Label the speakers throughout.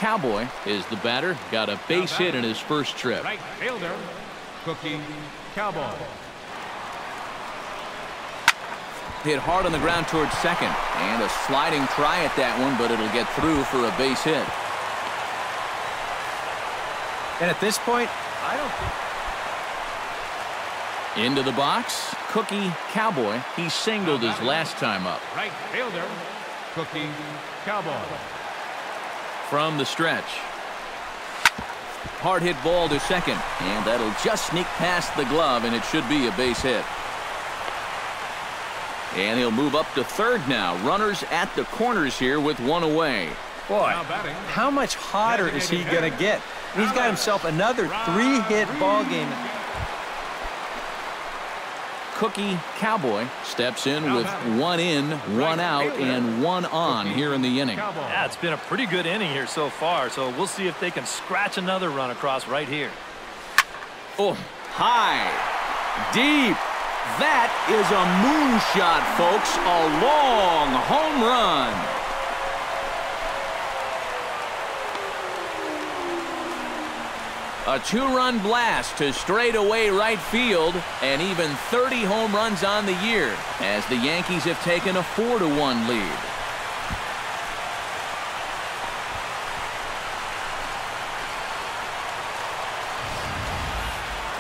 Speaker 1: Cowboy is the batter. Got a base hit in his first trip.
Speaker 2: Right fielder, Cookie Cowboy.
Speaker 1: Hit hard on the ground towards second. And a sliding try at that one, but it'll get through for a base hit.
Speaker 3: And at this point, I don't think...
Speaker 1: Into the box, Cookie Cowboy. He singled his last time up.
Speaker 2: Right fielder, Cookie Cowboy.
Speaker 1: From the stretch. Hard hit ball to second. And that'll just sneak past the glove, and it should be a base hit. And he'll move up to third now. Runners at the corners here with one away.
Speaker 3: Boy, how much hotter is he going to get? He's got himself another 3-hit ball game.
Speaker 1: Cookie Cowboy steps in with 1 in, 1 out, and 1 on here in the inning.
Speaker 4: Yeah, it's been a pretty good inning here so far, so we'll see if they can scratch another run across right here.
Speaker 1: Oh, high, deep. That is a moonshot, folks. A long home run. A 2-run blast to straightaway right field, and even 30 home runs on the year as the Yankees have taken a 4-1 lead.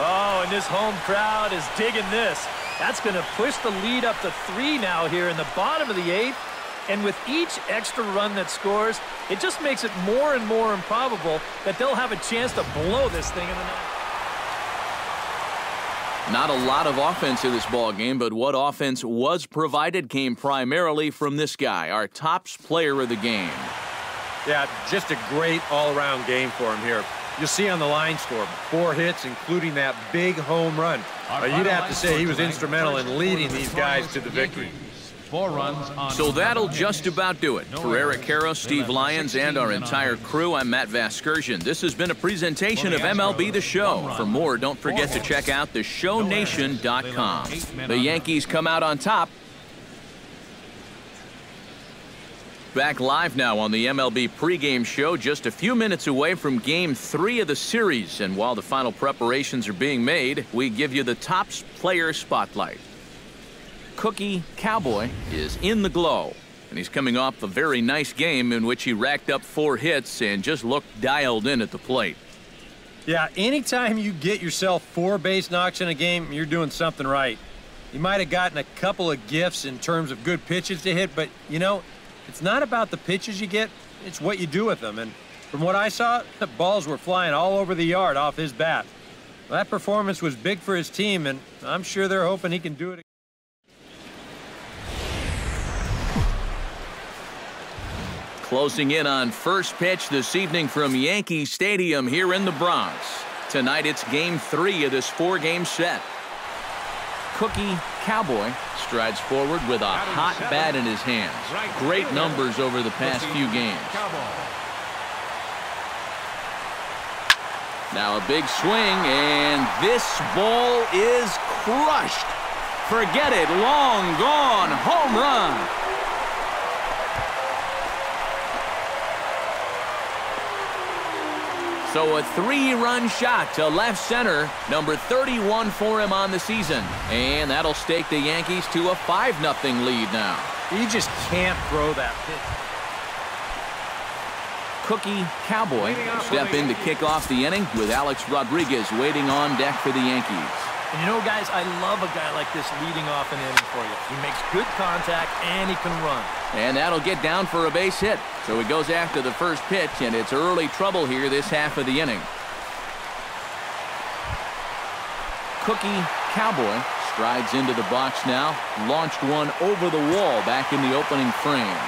Speaker 4: Oh, and this home crowd is digging this. That's going to push the lead up to 3 now here in the bottom of the 8th. And with each extra run that scores, it just makes it more and more improbable that they'll have a chance to blow this thing in the net.
Speaker 1: Not a lot of offense in this ball game, but what offense was provided came primarily from this guy, our tops player of the game.
Speaker 3: Yeah, just a great all-around game for him here. You'll see on the line score, 4 hits, including that big home run. You'd have to say he was instrumental in leading these guys to the victory.
Speaker 2: 4 runs on.
Speaker 1: So that'll just about do it. For Eric Karros, Steve Lyons, and our entire crew, I'm Matt Vasgersian. This has been a presentation of MLB The Show. For more, don't forget to check out theshownation.com. The Yankees come out on top. Back live now on the MLB pregame show, just a few minutes away from Game 3 of the series. And while the final preparations are being made, we give you the tops player spotlight. Cookie Cowboy is in the glow, and he's coming off a very nice game in which he racked up 4 hits and just looked dialed in at the plate.
Speaker 3: Yeah, anytime you get yourself 4 base knocks in a game, you're doing something right. You might have gotten a couple of gifts in terms of good pitches to hit, but, you know, it's not about the pitches you get, it's what you do with them. And from what I saw, the balls were flying all over the yard off his bat. Well, that performance was big for his team, and I'm sure they're hoping he can do it again.
Speaker 1: Closing in on first pitch this evening from Yankee Stadium here in the Bronx. Tonight it's Game 3 of this 4-game set. Cookie Cowboy strides forward with a hot bat in his hands. Great numbers over the past few games. Now a big swing, and this ball is crushed. Forget it, long gone, home run. So a 3-run shot to left center, number 31 for him on the season. And that'll stake the Yankees to a 5-0 lead now.
Speaker 3: You just can't throw that pitch.
Speaker 1: Cookie Cowboy step in to kick off the inning with Alex Rodriguez waiting on deck for the Yankees.
Speaker 4: And you know, guys, I love a guy like this leading off an inning for you. He makes good contact, and he can run.
Speaker 1: And that'll get down for a base hit. So he goes after the first pitch, and it's early trouble here this half of the inning. Cookie Cowboy strides into the box now. Launched one over the wall back in the opening frame.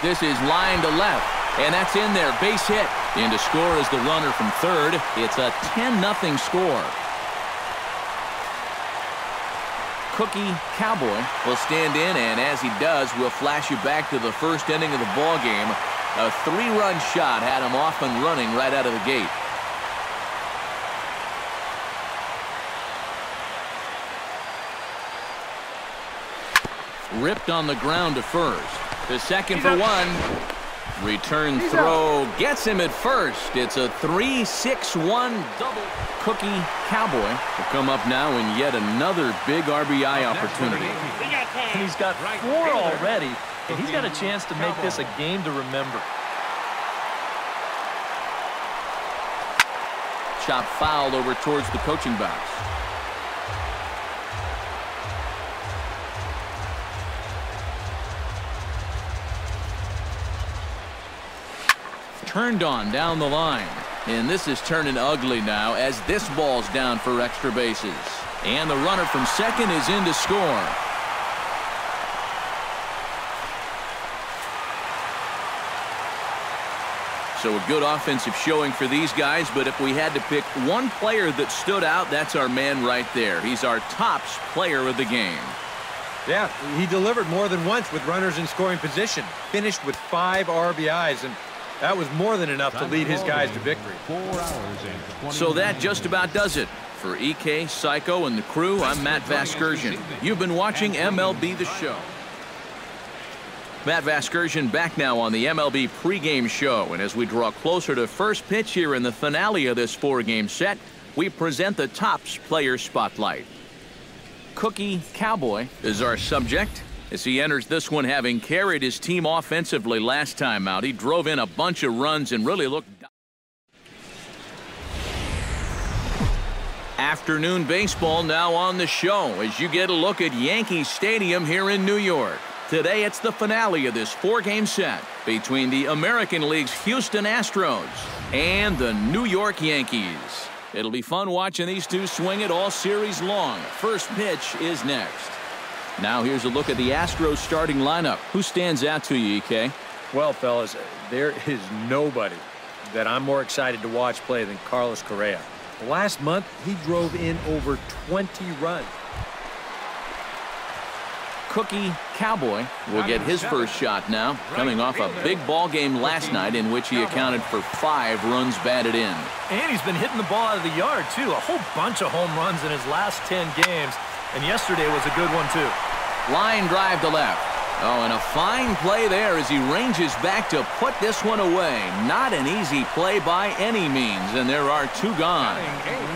Speaker 1: This is line to left. And that's in there, base hit. In to score is the runner from third. It's a 10-0 score. Cookie Cowboy will stand in, and as he does, we'll flash you back to the first inning of the ball game. A 3-run shot had him off and running right out of the gate. Ripped on the ground to first. The second for one. Return throw gets him at first. It's a 3-6-1 double. Cookie Cowboy will come up now in yet another big RBI opportunity.
Speaker 4: And he's got 4 already, and he's got a chance to make this a game to remember.
Speaker 1: Chop fouled over towards the coaching box. Turned on down the line. And this is turning ugly now as this ball's down for extra bases. And the runner from second is in to score. So a good offensive showing for these guys, but if we had to pick one player that stood out, that's our man right there. He's our tops player of the game.
Speaker 3: Yeah, he delivered more than once with runners in scoring position. Finished with 5 RBIs, and that was more than enough to lead his guys to victory.
Speaker 1: So that just about does it. For EK, Psycho, and the crew, I'm Matt Vasgersian. You've been watching MLB The Show. Matt Vasgersian back now on the MLB pregame show. And as we draw closer to first pitch here in the finale of this 4-game set, we present the Tops Player Spotlight. Cookie Cowboy is our subject. As he enters this one having carried his team offensively last time out, he drove in a bunch of runs and really looked. Afternoon baseball now on the show as you get a look at Yankee Stadium here in New York. Today it's the finale of this 4-game set between the American League's Houston Astros and the New York Yankees. It'll be fun watching these two swing it all series long. First pitch is next. Now here's a look at the Astros starting lineup. Who stands out to you, EK?
Speaker 3: Well, fellas, there is nobody that I'm more excited to watch play than Carlos Correa. Last month, he drove in over 20 runs.
Speaker 1: Cookie Cowboy will get his first shot now, coming off a big ball game last night in which he accounted for 5 runs batted in.
Speaker 4: And he's been hitting the ball out of the yard, too. A whole bunch of home runs in his last 10 games. And yesterday was a good one, too.
Speaker 1: Line drive to left. Oh, and a fine play there as he ranges back to put this one away. Not an easy play by any means, and there are 2 gone.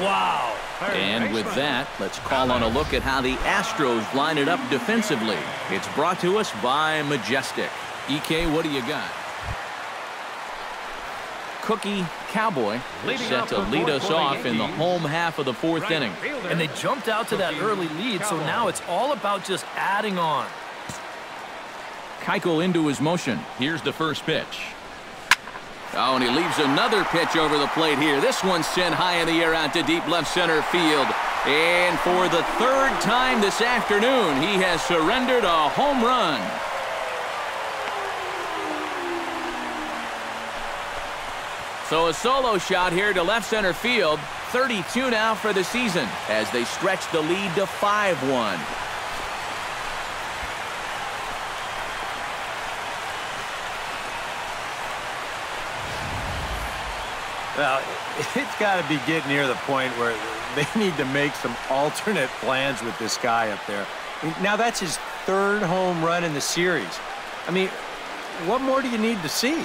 Speaker 4: Wow.
Speaker 1: And with that, let's call on a look at how the Astros line it up defensively. It's brought to us by Majestic. EK, what do you got? Cookie Cowboy is set to lead us off in the home half of the 4th inning.
Speaker 4: And they jumped out to that early lead, so now it's all about just adding on.
Speaker 1: Keuchel into his motion. Here's the first pitch. Oh, and he leaves another pitch over the plate here. This one's sent high in the air out to deep left center field. And for the 3rd time this afternoon, he has surrendered a home run. So a solo shot here to left center field. 32 now for the season as they stretch the lead to 5-1.
Speaker 3: Well, it's got to be getting near the point where they need to make some alternate plans with this guy up there. Now, that's his 3rd home run in the series. I mean, what more do you need to see?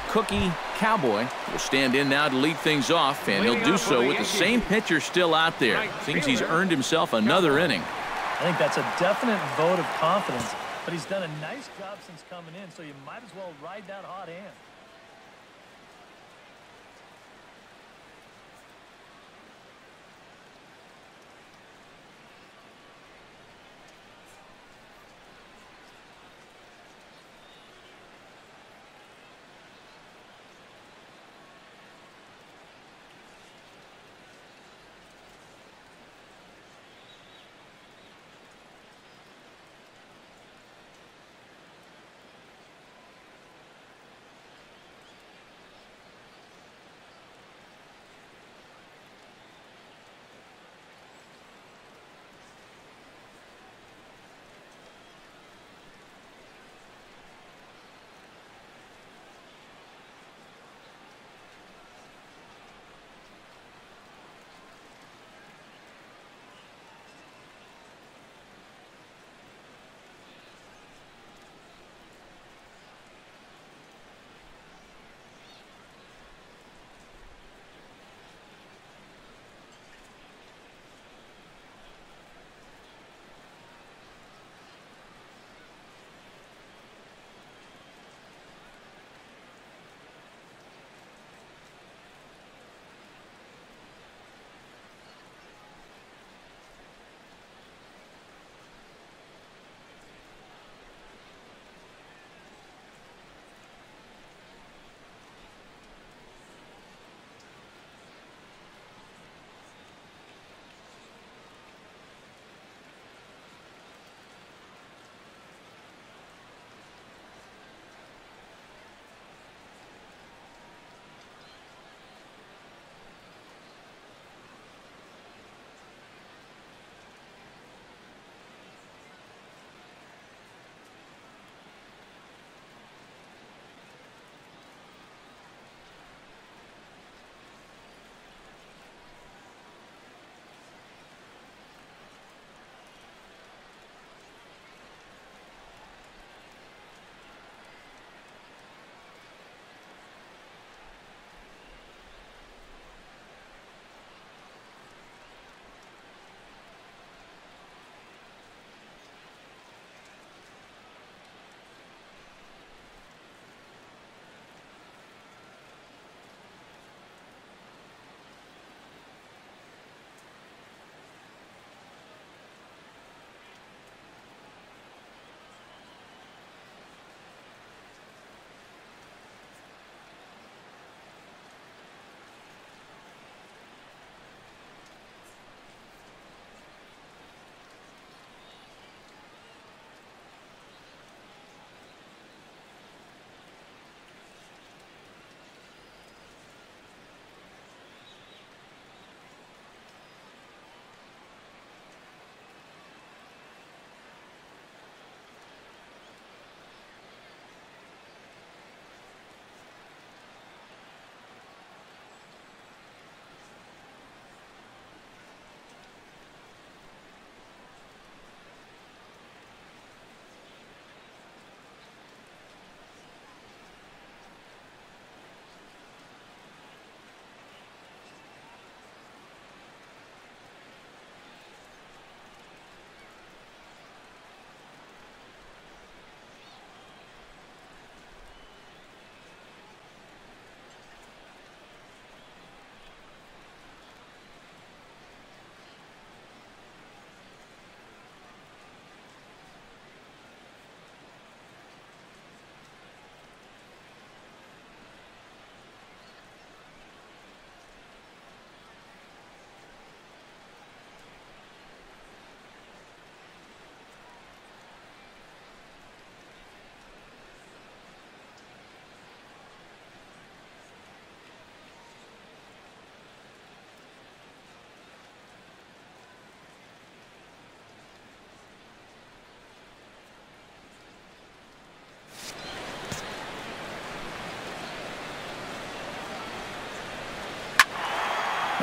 Speaker 1: Cookie Cowboy will stand in now to lead things off, and he'll do so with the same pitcher still out there. Thinks he's earned himself another inning.
Speaker 4: I think that's a definite vote of confidence. But he's done a nice job since coming in, so you might as well ride that hot hand.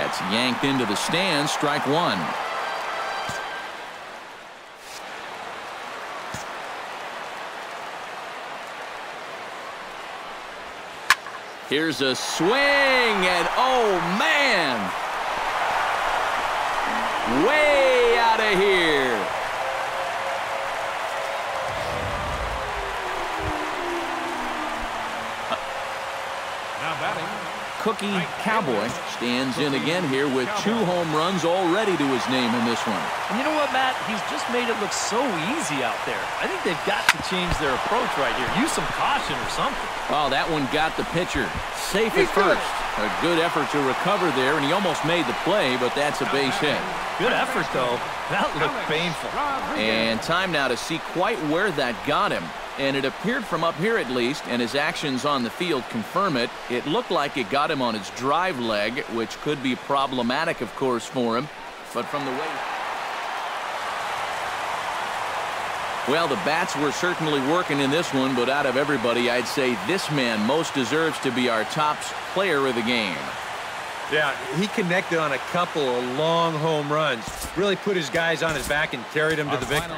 Speaker 1: That's yanked into the stands. Strike one. Here's a swing, and oh man, way out of here.
Speaker 2: Now batting.
Speaker 1: Cookie Cowboy stands in again here with 2 home runs already to his name in this one.
Speaker 4: And you know what, Matt? He's just made it look so easy out there. I think they've got to change their approach right here. Use some caution or something.
Speaker 1: Oh, that one got the pitcher safe at first. A good effort to recover there, and he almost made the play, but that's a base hit.
Speaker 4: Good effort, though. That looked painful.
Speaker 1: And time now to see quite where that got him. And it appeared from up here at least, and his actions on the field confirm it. It looked like it got him on his drive leg, which could be problematic, of course, for him. But from the way... Well, the bats were certainly working in this one, but out of everybody, I'd say this man most deserves to be our top player of the game.
Speaker 3: Yeah, he connected on a couple of long home runs. Really put his guys on his back and carried them to the victory.